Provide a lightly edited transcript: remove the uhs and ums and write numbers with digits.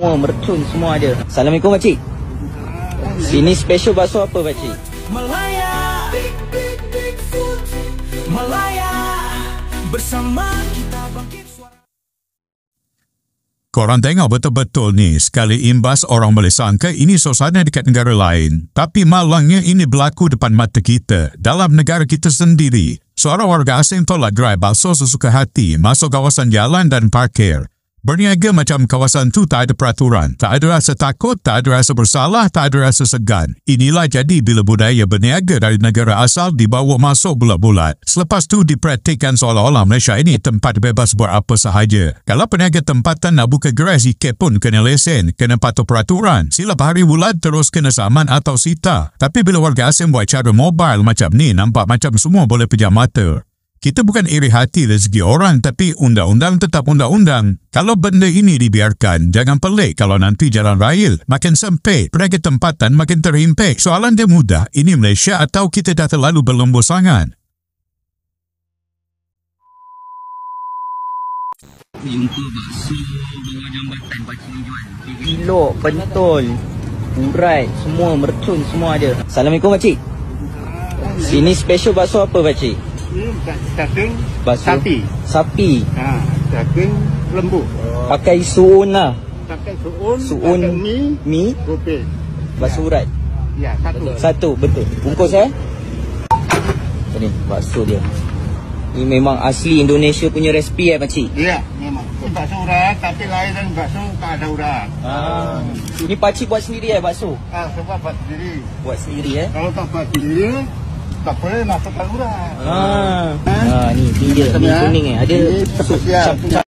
Oh, mercun semua ada. Assalamualaikum pakcik. Sini special bakso apa pakcik? Malaya, Malaya, bersama kita bangkit suara. Korang tengok betul-betul ni, sekali imbas orang boleh sangka ini suasana dekat negara lain. Tapi malangnya ini berlaku depan mata kita, dalam negara kita sendiri. Seorang warga asing tolak gerai bakso sesuka hati masuk kawasan jalan dan parkir. Berniaga macam kawasan tu tak ada peraturan, tak ada rasa takut, tak ada rasa bersalah, tak ada rasa segan. Inilah jadi bila budaya berniaga dari negara asal dibawa masuk bulat-bulat. Selepas tu dipraktikkan seolah-olah Malaysia ini tempat bebas buat apa sahaja. Kalau peniaga tempatan nak buka gerai sikit pun kena lesen, kena patuh peraturan. Silap hari bulan terus kena saman atau sita. Tapi bila warga asing buat cara mobile macam ni, nampak macam semua boleh pejam mata. Kita bukan iri hati rezeki orang, tapi undang-undang tetap undang-undang. Kalau benda ini dibiarkan, jangan pelik kalau nanti jalan raya makin sempit, peniaga tempatan makin terhimpit. Soalan dia mudah, ini Malaysia atau kita dah terlalu berlembut sangat? Jumpa bakso bawah jambatan pakcik ni jual. Kilok, pentol, urat, semua mercun semua ada. Assalamualaikum pakcik. Sini special bakso apa pakcik? Daging Bakso sapi. Sapi. Daging lembu. Pakai suun lah. Pakai suun, Suun, pakai mi, kopi. bakso urat. Ya, satu. Satu, betul. Bungkus Ni, bakso dia. Ni memang asli Indonesia punya resipi pakcik? Ya, memang. Bakso urat, tapi lain dan bakso tak ada urat. Ni pakcik buat sendiri bakso? Sebab buat sendiri. Buat sendiri Kalau tak buat sendiri, tak boleh masukkan urat. Ni dia, ni kuning ada Ini spesial.